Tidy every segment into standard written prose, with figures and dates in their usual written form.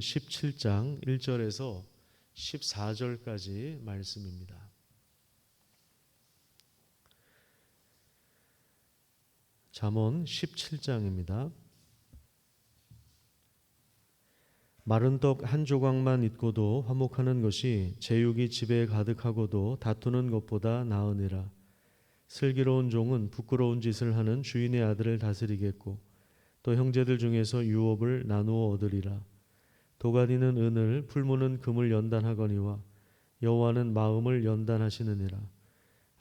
17장 1절에서 14절까지 말씀입니다. 잠언 17장입니다. 마른 떡 한 조각만 있고도 화목하는 것이 제육이 집에 가득하고도 다투는 것보다 나으니라. 슬기로운 종은 부끄러운 짓을 하는 주인의 아들을 다스리겠고 또 형제들 중에서 유업을 나누어 얻으리라. 도가니는 은을 풀무는 금을 연단하거니와 여호와는 마음을 연단하시느니라.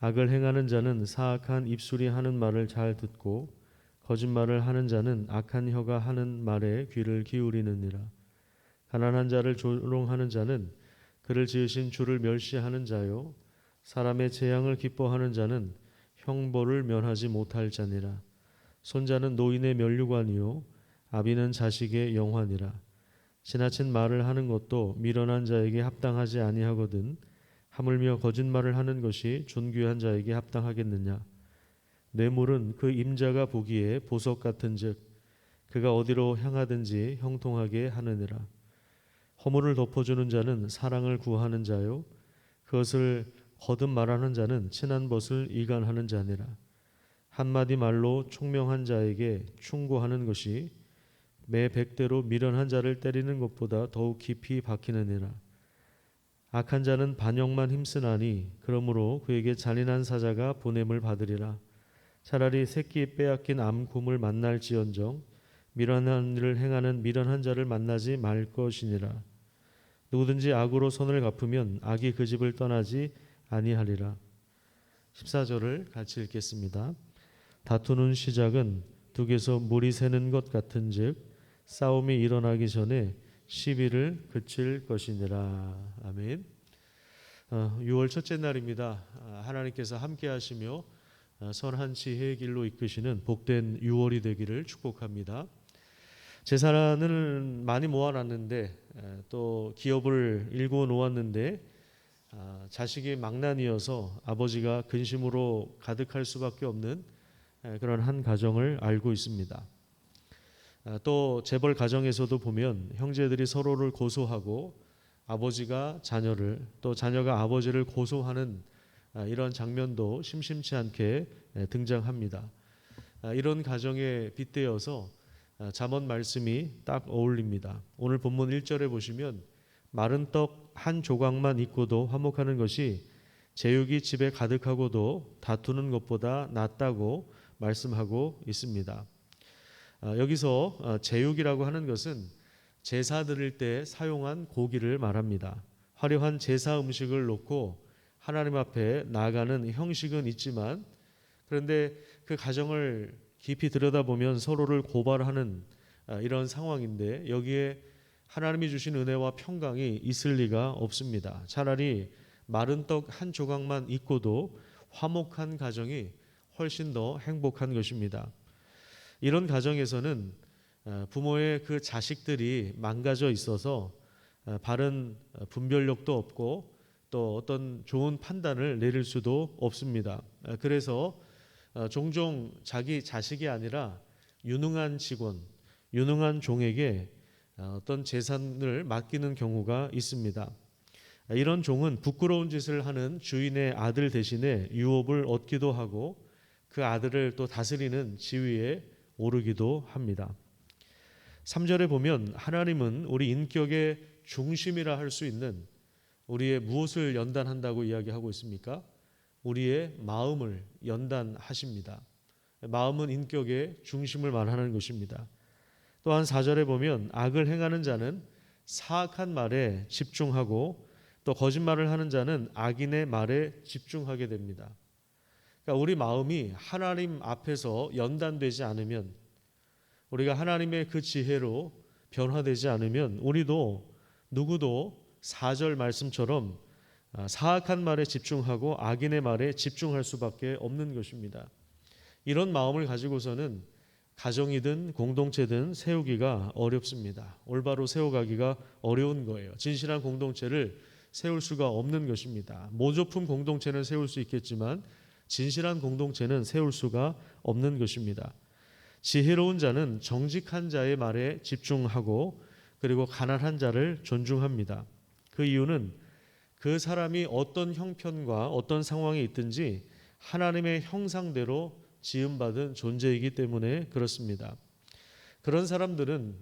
악을 행하는 자는 사악한 입술이 하는 말을 잘 듣고 거짓말을 하는 자는 악한 혀가 하는 말에 귀를 기울이느니라. 가난한 자를 조롱하는 자는 그를 지으신 주를 멸시하는 자요 사람의 재앙을 기뻐하는 자는 형벌을 면하지 못할 자니라. 손자는 노인의 면류관이요 아비는 자식의 영환이라. 지나친 말을 하는 것도 미련한 자에게 합당하지 아니하거든 하물며 거짓말을 하는 것이 존귀한 자에게 합당하겠느냐. 뇌물은 그 임자가 보기에 보석 같은즉 그가 어디로 향하든지 형통하게 하느니라. 허물을 덮어주는 자는 사랑을 구하는 자요 그것을 거듭 말하는 자는 친한 벗을 이간하는 자니라. 한마디 말로 총명한 자에게 충고하는 것이 매 100대로 미련한 자를 때리는 것보다 더욱 깊이 박히느니라. 악한 자는 반역만 힘쓰나니 그러므로 그에게 잔인한 사자가 보냄을 받으리라. 차라리 새끼 빼앗긴 암곰을 만날지언정 미련한 일을 행하는 미련한 자를 만나지 말 것이니라. 누구든지 악으로 손을 갚으면 악이 그 집을 떠나지 아니하리라. 14절을 같이 읽겠습니다. 다투는 시작은 둑에서 물이 새는 것 같은즉 싸움이 일어나기 전에 시비를 그칠 것이니라. 아멘. 6월 첫째 날입니다. 하나님께서 함께 하시며 선한 지혜의 길로 이끄시는 복된 6월이 되기를 축복합니다. 재산을 많이 모아놨는데 또 기업을 일구어 놓았는데 자식이 망난이어서 아버지가 근심으로 가득할 수밖에 없는 그런 한 가정을 알고 있습니다. 또 재벌 가정에서도 보면 형제들이 서로를 고소하고 아버지가 자녀를 또 자녀가 아버지를 고소하는 이런 장면도 심심치 않게 등장합니다. 이런 가정에 빗대어서 잠언 말씀이 딱 어울립니다. 오늘 본문 1절에 보시면 마른 떡 한 조각만 있고도 화목하는 것이 제육이 집에 가득하고도 다투는 것보다 낫다고 말씀하고 있습니다. 여기서 제육이라고 하는 것은 제사 드릴 때 사용한 고기를 말합니다. 화려한 제사 음식을 놓고 하나님 앞에 나아가는 형식은 있지만 그런데 그 가정을 깊이 들여다보면 서로를 고발하는 이런 상황인데 여기에 하나님이 주신 은혜와 평강이 있을 리가 없습니다. 차라리 마른 떡 한 조각만 있고도 화목한 가정이 훨씬 더 행복한 것입니다. 이런 가정에서는 부모의 그 자식들이 망가져 있어서 바른 분별력도 없고 또 어떤 좋은 판단을 내릴 수도 없습니다. 그래서 종종 자기 자식이 아니라 유능한 직원, 유능한 종에게 어떤 재산을 맡기는 경우가 있습니다. 이런 종은 부끄러운 짓을 하는 주인의 아들 대신에 유업을 얻기도 하고 그 아들을 또 다스리는 지위에 오르기도 합니다. 3절에 보면 하나님은 우리 인격의 중심이라 할 수 있는 우리의 무엇을 연단한다고 이야기하고 있습니까? 우리의 마음을 연단하십니다. 마음은 인격의 중심을 말하는 것입니다. 또한 4절에 보면 악을 행하는 자는 사악한 말에 집중하고 또 거짓말을 하는 자는 악인의 말에 집중하게 됩니다. 그러니까 우리 마음이 하나님 앞에서 연단되지 않으면 우리가 하나님의 그 지혜로 변화되지 않으면 우리도 누구도 4절 말씀처럼 사악한 말에 집중하고 악인의 말에 집중할 수밖에 없는 것입니다. 이런 마음을 가지고서는 가정이든 공동체든 세우기가 어렵습니다. 올바로 세워가기가 어려운 거예요. 진실한 공동체를 세울 수가 없는 것입니다. 모조품 공동체는 세울 수 있겠지만 진실한 공동체는 세울 수가 없는 것입니다. 지혜로운 자는 정직한 자의 말에 집중하고 그리고 가난한 자를 존중합니다. 그 이유는 그 사람이 어떤 형편과 어떤 상황에 있든지 하나님의 형상대로 지음받은 존재이기 때문에 그렇습니다. 그런 사람들은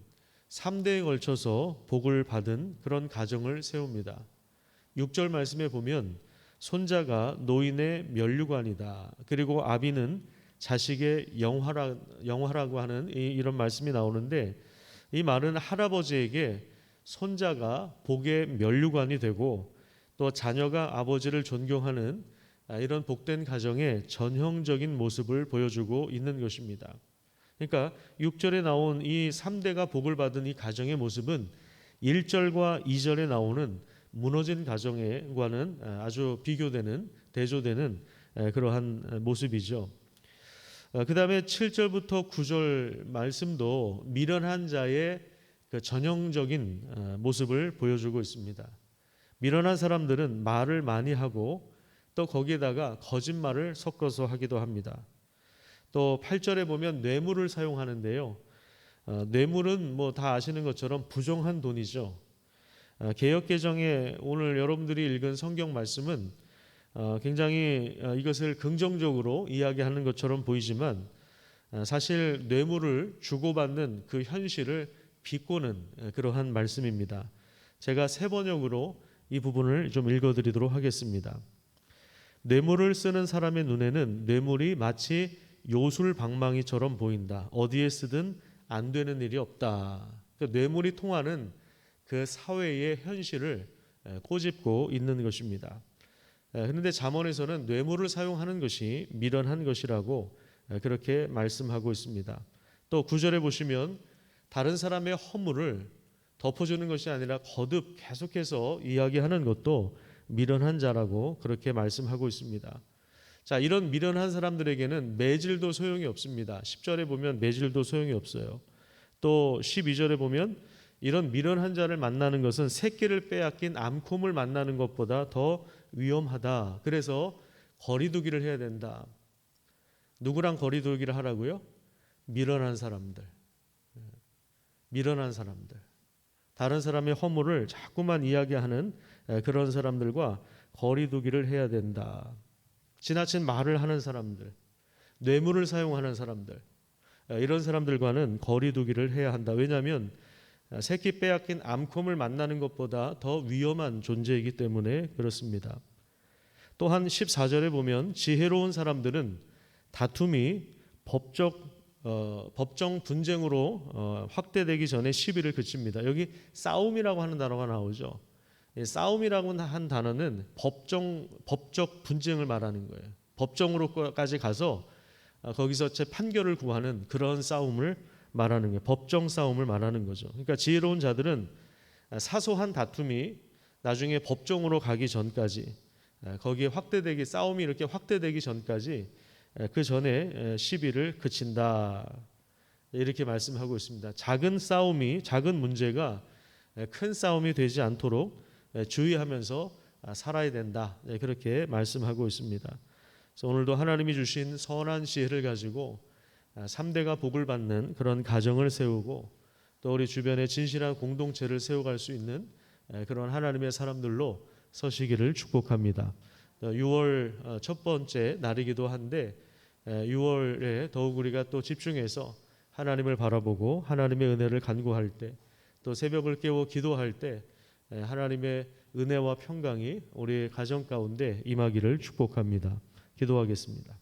3대에 걸쳐서 복을 받은 그런 가정을 세웁니다. 6절 말씀에 보면 손자가 노인의 면류관이다. 그리고 아비는 자식의 영화라고 하는 이런 말씀이 나오는데, 이 말은 할아버지에게 손자가 복의 면류관이 되고 또 자녀가 아버지를 존경하는 이런 복된 가정의 전형적인 모습을 보여주고 있는 것입니다. 그러니까 6절에 나온 이 3대가 복을 받은 이 가정의 모습은 1절과 2절에 나오는 무너진 가정과는 아주 비교되는, 대조되는 그러한 모습이죠. 그 다음에 7절부터 9절 말씀도 미련한 자의 그 전형적인 모습을 보여주고 있습니다. 미련한 사람들은 말을 많이 하고 또 거기에다가 거짓말을 섞어서 하기도 합니다. 또 8절에 보면 뇌물을 사용하는데요. 뇌물은 뭐 다 아시는 것처럼 부정한 돈이죠. 개역개정에 오늘 여러분들이 읽은 성경 말씀은 굉장히 이것을 긍정적으로 이야기하는 것처럼 보이지만 사실 뇌물을 주고받는 그 현실을 비꼬는 그러한 말씀입니다. 제가 새 번역으로 이 부분을 좀 읽어드리도록 하겠습니다. 뇌물을 쓰는 사람의 눈에는 뇌물이 마치 요술방망이처럼 보인다. 어디에 쓰든 안 되는 일이 없다. 그러니까 뇌물이 통하는 그 사회의 현실을 꼬집고 있는 것입니다. 그런데 잠언에서는 뇌물을 사용하는 것이 미련한 것이라고 그렇게 말씀하고 있습니다. 또 9절에 보시면 다른 사람의 허물을 덮어주는 것이 아니라 거듭 계속해서 이야기하는 것도 미련한 자라고 그렇게 말씀하고 있습니다. 자, 이런 미련한 사람들에게는 매질도 소용이 없습니다. 10절에 보면 매질도 소용이 없어요. 또 12절에 보면 이런 미련한 자를 만나는 것은 새끼를 빼앗긴 암콤을 만나는 것보다 더 위험하다. 그래서 거리두기를 해야 된다. 누구랑 거리두기를 하라고요? 미련한 사람들. 미련한 사람들. 다른 사람의 허물을 자꾸만 이야기하는 그런 사람들과 거리두기를 해야 된다. 지나친 말을 하는 사람들, 뇌물을 사용하는 사람들, 이런 사람들과는 거리두기를 해야 한다. 왜냐하면 새끼 빼앗긴 암콤을 만나는 것보다 더 위험한 존재이기 때문에 그렇습니다. 또한 14절에 보면 지혜로운 사람들은 다툼이 법정 분쟁으로 확대되기 전에 시비를 그칩니다. 여기 싸움이라고 하는 단어가 나오죠. 싸움이라고 한 단어는 법적 분쟁을 말하는 거예요. 법정으로까지 가서 거기서 제 판결을 구하는 그런 싸움을 말하는 거예요. 법정 싸움을 말하는 거죠. 그러니까 지혜로운 자들은 사소한 다툼이 나중에 법정으로 가기 전까지, 거기에 싸움이 이렇게 확대되기 전까지 그 전에 시비를 그친다. 이렇게 말씀하고 있습니다. 작은 문제가 큰 싸움이 되지 않도록 주의하면서 살아야 된다. 그렇게 말씀하고 있습니다. 그래서 오늘도 하나님이 주신 선한 지혜를 가지고 3대가 복을 받는 그런 가정을 세우고 또 우리 주변에 진실한 공동체를 세워갈 수 있는 그런 하나님의 사람들로 서시기를 축복합니다. 6월 첫 번째 날이기도 한데 6월에 더욱 우리가 또 집중해서 하나님을 바라보고 하나님의 은혜를 간구할 때, 또 새벽을 깨워 기도할 때 하나님의 은혜와 평강이 우리 가정 가운데 임하기를 축복합니다. 기도하겠습니다.